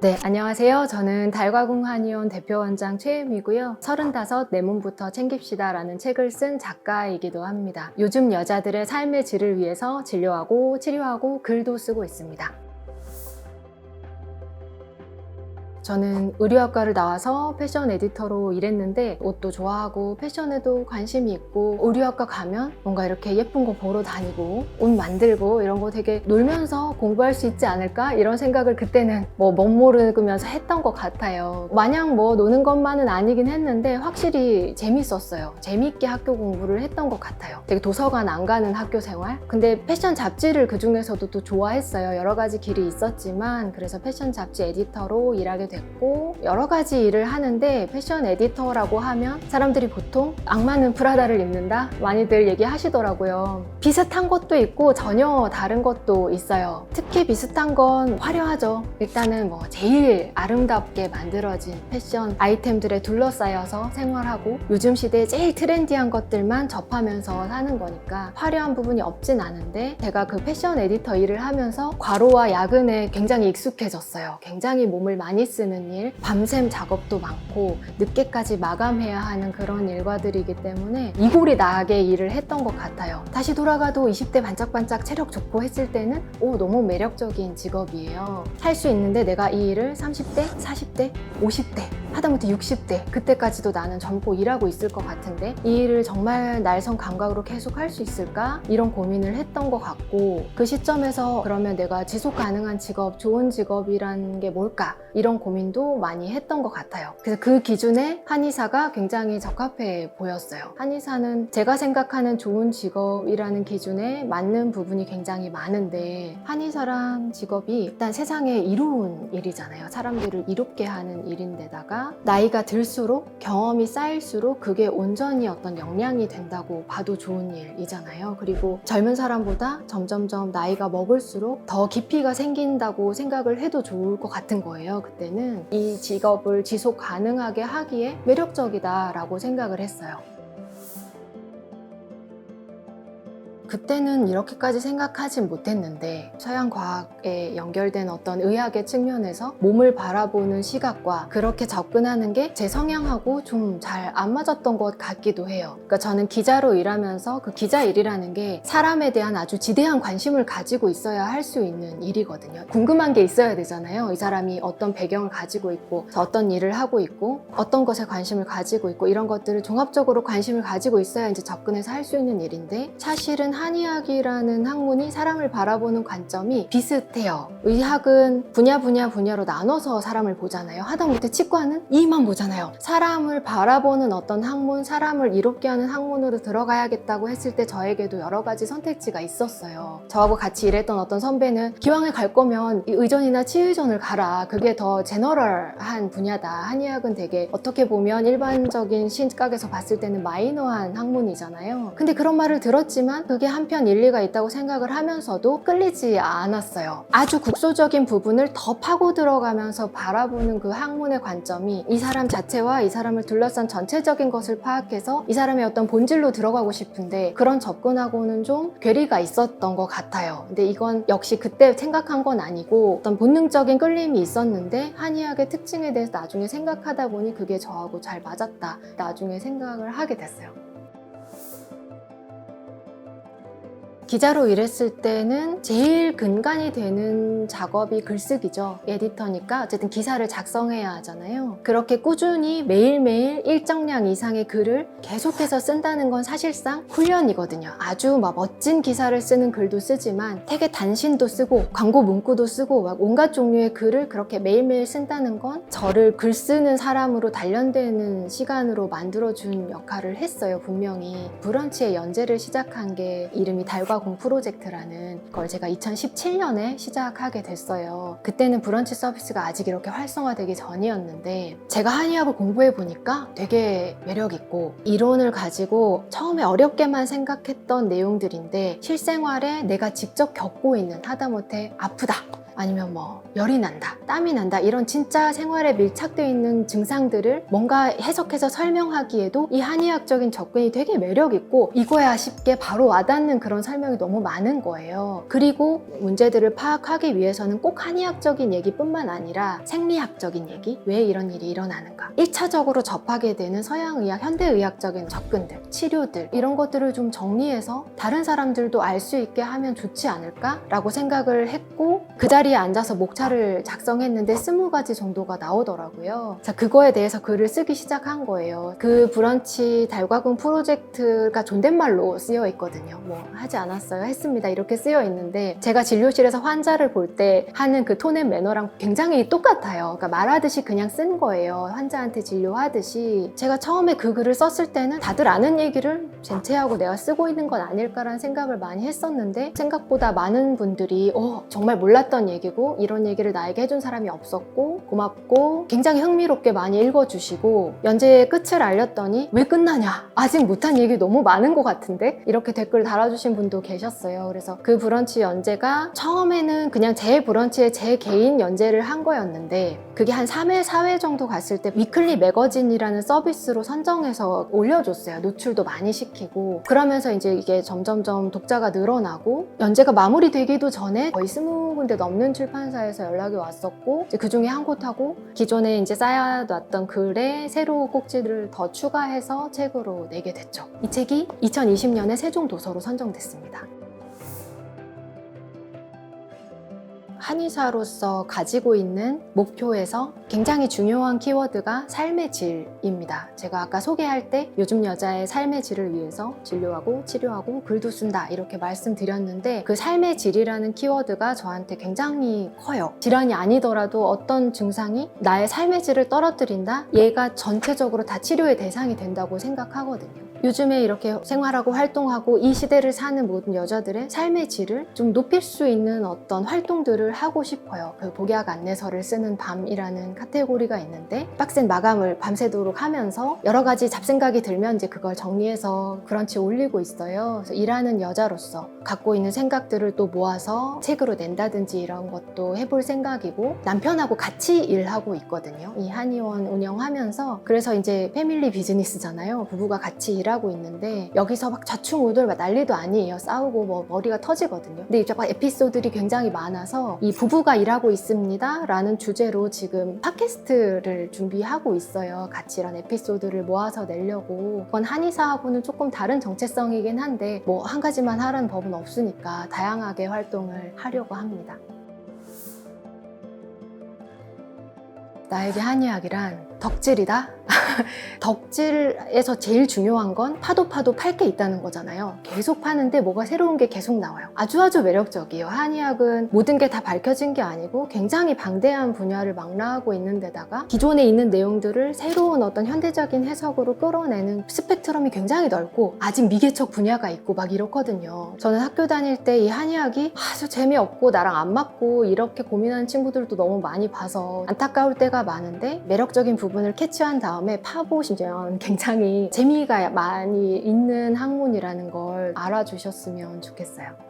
네, 안녕하세요. 저는 달과궁 한의원 대표원장 최혜미고요. 35 내 몸부터 챙깁시다 라는 책을 쓴 작가이기도 합니다. 요즘 여자들의 삶의 질을 위해서 진료하고 치료하고 글도 쓰고 있습니다. 저는 의류학과를 나와서 패션 에디터로 일했는데 옷도 좋아하고 패션에도 관심이 있고 의류학과 가면 뭔가 이렇게 예쁜 거 보러 다니고 옷 만들고 이런 거 되게 놀면서 공부할 수 있지 않을까? 이런 생각을 그때는 멋모르면서 했던 것 같아요. 마냥 노는 것만은 아니긴 했는데 확실히 재밌었어요. 재밌게 학교 공부를 했던 것 같아요. 되게 도서관 안 가는 학교 생활? 근데 패션 잡지를 그 중에서도 또 좋아했어요. 여러 가지 길이 있었지만 그래서 패션 잡지 에디터로 일하게 됐고 여러 가지 일을 하는데 패션 에디터라고 하면 사람들이 보통 악마는 프라다를 입는다? 많이들 얘기하시더라고요. 비슷한 것도 있고 전혀 다른 것도 있어요. 특히 비슷한 건 화려하죠. 일단은 제일 아름답게 만들어진 패션 아이템들에 둘러싸여서 생활하고 요즘 시대에 제일 트렌디한 것들만 접하면서 사는 거니까 화려한 부분이 없진 않은데 제가 그 패션 에디터 일을 하면서 과로와 야근에 굉장히 익숙해졌어요. 굉장히 몸을 많이 쓰는 일, 밤샘 작업도 많고 늦게까지 마감해야 하는 그런 일과들이기 때문에 이골이 나게 일을 했던 것 같아요. 다시 돌아가도 20대 반짝반짝 체력 좋고 했을 때는 너무 매력적인 직업이에요. 할 수 있는데 내가 이 일을 30대, 40대, 50대 하다못해 60대 그때까지도 나는 젊고 일하고 있을 것 같은데 이 일을 정말 날선 감각으로 계속 할 수 있을까? 이런 고민을 했던 것 같고 그 시점에서 그러면 내가 지속 가능한 직업, 좋은 직업이라는 게 뭘까? 이런 고민도 많이 했던 것 같아요. 그래서 그 기준에 한의사가 굉장히 적합해 보였어요. 한의사는 제가 생각하는 좋은 직업이라는 기준에 맞는 부분이 굉장히 많은데 한의사란 직업이 일단 세상에 이로운 일이잖아요. 사람들을 이롭게 하는 일인데다가 나이가 들수록 경험이 쌓일수록 그게 온전히 어떤 역량이 된다고 봐도 좋은 일이잖아요. 그리고 젊은 사람보다 점점점 나이가 먹을수록 더 깊이가 생긴다고 생각을 해도 좋을 것 같은 거예요. 그때는 이 직업을 지속 가능하게 하기에 매력적이다라고 생각을 했어요. 그때는 이렇게까지 생각하진 못했는데 서양 과학에 연결된 어떤 의학의 측면에서 몸을 바라보는 시각과 그렇게 접근하는 게 제 성향하고 좀 잘 안 맞았던 것 같기도 해요. 그러니까 저는 기자로 일하면서 그 기자 일이라는 게 사람에 대한 아주 지대한 관심을 가지고 있어야 할 수 있는 일이거든요. 궁금한 게 있어야 되잖아요. 이 사람이 어떤 배경을 가지고 있고 어떤 일을 하고 있고 어떤 것에 관심을 가지고 있고 이런 것들을 종합적으로 관심을 가지고 있어야 이제 접근해서 할 수 있는 일인데 사실은 한의학이라는 학문이 사람을 바라보는 관점이 비슷해요. 의학은 분야로 나눠서 사람을 보잖아요. 하다못해 치과는 이만 보잖아요. 사람을 바라보는 어떤 학문, 사람을 이롭게 하는 학문으로 들어가야겠다고 했을 때 저에게도 여러 가지 선택지가 있었어요. 저하고 같이 일했던 어떤 선배는 기왕에 갈 거면 의전이나 치의전을 가라. 그게 더 제너럴한 분야다. 한의학은 되게 어떻게 보면 일반적인 시각에서 봤을 때는 마이너한 학문이잖아요. 근데 그런 말을 들었지만 그게 한편 일리가 있다고 생각을 하면서도 끌리지 않았어요. 아주 국소적인 부분을 더 파고 들어가면서 바라보는 그 학문의 관점이 이 사람 자체와 이 사람을 둘러싼 전체적인 것을 파악해서 이 사람의 어떤 본질로 들어가고 싶은데 그런 접근하고는 좀 괴리가 있었던 것 같아요. 근데 이건 역시 그때 생각한 건 아니고 어떤 본능적인 끌림이 있었는데 한의학의 특징에 대해서 나중에 생각하다 보니 그게 저하고 잘 맞았다. 나중에 생각을 하게 됐어요. 기자로 일했을 때는 제일 근간이 되는 작업이 글쓰기죠. 에디터니까 어쨌든 기사를 작성해야 하잖아요. 그렇게 꾸준히 매일매일 일정량 이상의 글을 계속해서 쓴다는 건 사실상 훈련이거든요. 아주 멋진 기사를 쓰는 글도 쓰지만 되게 단신도 쓰고 광고 문구도 쓰고 온갖 종류의 글을 그렇게 매일매일 쓴다는 건 저를 글 쓰는 사람으로 단련되는 시간으로 만들어준 역할을 했어요. 분명히 브런치의 연재를 시작한 게 이름이 달과궁 프로젝트라는 걸 제가 2017년에 시작하게 됐어요. 그때는 브런치 서비스가 아직 이렇게 활성화되기 전이었는데 제가 한의학을 공부해 보니까 되게 매력있고 이론을 가지고 처음에 어렵게만 생각했던 내용들인데 실생활에 내가 직접 겪고 있는 하다못해 아프다 아니면 뭐 열이 난다, 땀이 난다 이런 진짜 생활에 밀착되어 있는 증상들을 뭔가 해석해서 설명하기에도 이 한의학적인 접근이 되게 매력있고 이거야 쉽게 바로 와닿는 그런 설명이 너무 많은 거예요. 그리고 문제들을 파악하기 위해서는 꼭 한의학적인 얘기뿐만 아니라 생리학적인 얘기, 왜 이런 일이 일어나는가, 1차적으로 접하게 되는 서양의학, 현대의학적인 접근들, 치료들 이런 것들을 좀 정리해서 다른 사람들도 알 수 있게 하면 좋지 않을까라고 생각을 했고 그 자리에 앉아서 목차를 작성했는데 20가지 정도가 나오더라고요. 자, 그거에 대해서 글을 쓰기 시작한 거예요. 그 브런치 달과금 프로젝트가 존댓말로 쓰여 있거든요. 뭐 하지 않았어요, 했습니다 이렇게 쓰여 있는데 제가 진료실에서 환자를 볼 때 하는 그 톤 앤 매너랑 굉장히 똑같아요. 그러니까 말하듯이 그냥 쓴 거예요. 환자한테 진료하듯이. 제가 처음에 그 글을 썼을 때는 다들 아는 얘기를 젠체하고 내가 쓰고 있는 건 아닐까라는 생각을 많이 했었는데 생각보다 많은 분들이 정말 몰랐던 얘기고 이런 얘기를 나에게 해준 사람이 없었고 고맙고 굉장히 흥미롭게 많이 읽어주시고 연재의 끝을 알렸더니 왜 끝나냐, 아직 못한 얘기 너무 많은 것 같은데 이렇게 댓글 달아주신 분도 계셨어요. 그래서 그 브런치 연재가 처음에는 그냥 제 브런치에 제 개인 연재를 한 거였는데 그게 한 3회, 4회 정도 갔을 때 위클리 매거진이라는 서비스로 선정해서 올려줬어요. 노출도 많이 시키고 그러면서 이제 이게 점점점 독자가 늘어나고 연재가 마무리되기도 전에 거의 20군데 넘는 출판사에서 연락이 왔었고 그 중에 한 곳하고 기존에 이제 쌓아놨던 글에 새로 꼭지를 더 추가해서 책으로 내게 됐죠. 이 책이 2020년에 세종도서로 선정됐습니다. 한의사로서 가지고 있는 목표에서 굉장히 중요한 키워드가 삶의 질입니다. 제가 아까 소개할 때 요즘 여자의 삶의 질을 위해서 진료하고 치료하고 글도 쓴다 이렇게 말씀드렸는데 그 삶의 질이라는 키워드가 저한테 굉장히 커요. 질환이 아니더라도 어떤 증상이 나의 삶의 질을 떨어뜨린다? 얘가 전체적으로 다 치료의 대상이 된다고 생각하거든요. 요즘에 이렇게 생활하고 활동하고 이 시대를 사는 모든 여자들의 삶의 질을 좀 높일 수 있는 어떤 활동들을 하고 싶어요. 그 복약 안내서를 쓰는 밤이라는 카테고리가 있는데 빡센 마감을 밤새도록 하면서 여러 가지 잡생각이 들면 이제 그걸 정리해서 브런치 올리고 있어요. 그래서 일하는 여자로서 갖고 있는 생각들을 또 모아서 책으로 낸다든지 이런 것도 해볼 생각이고 남편하고 같이 일하고 있거든요. 이 한의원 운영하면서. 그래서 이제 패밀리 비즈니스잖아요. 부부가 같이 일하고 있는데 여기서 막 좌충우돌 난리도 아니에요. 싸우고 뭐 머리가 터지거든요. 근데 이제 막 에피소드들이 굉장히 많아서 이 부부가 일하고 있습니다 라는 주제로 지금 팟캐스트를 준비하고 있어요. 같이 이런 에피소드를 모아서 내려고. 그건 한의사하고는 조금 다른 정체성이긴 한데 뭐 한 가지만 하라는 법은 없으니까 다양하게 활동을 하려고 합니다. 나에게 한의학이란 덕질이다? 덕질에서 제일 중요한 건 파도 팔 게 있다는 거잖아요. 계속 파는데 뭐가 새로운 게 계속 나와요. 아주 매력적이에요. 한의학은 모든 게 다 밝혀진 게 아니고 굉장히 방대한 분야를 망라하고 있는 데다가 기존에 있는 내용들을 새로운 어떤 현대적인 해석으로 끌어내는 스펙트럼이 굉장히 넓고 아직 미개척 분야가 있고 막 이렇거든요. 저는 학교 다닐 때 이 한의학이 아주 재미없고 나랑 안 맞고 이렇게 고민하는 친구들도 너무 많이 봐서 안타까울 때가 많은데 매력적인 부분을 캐치한 다음에 파보시면 굉장히 재미가 많이 있는 학문이라는 걸 알아주셨으면 좋겠어요.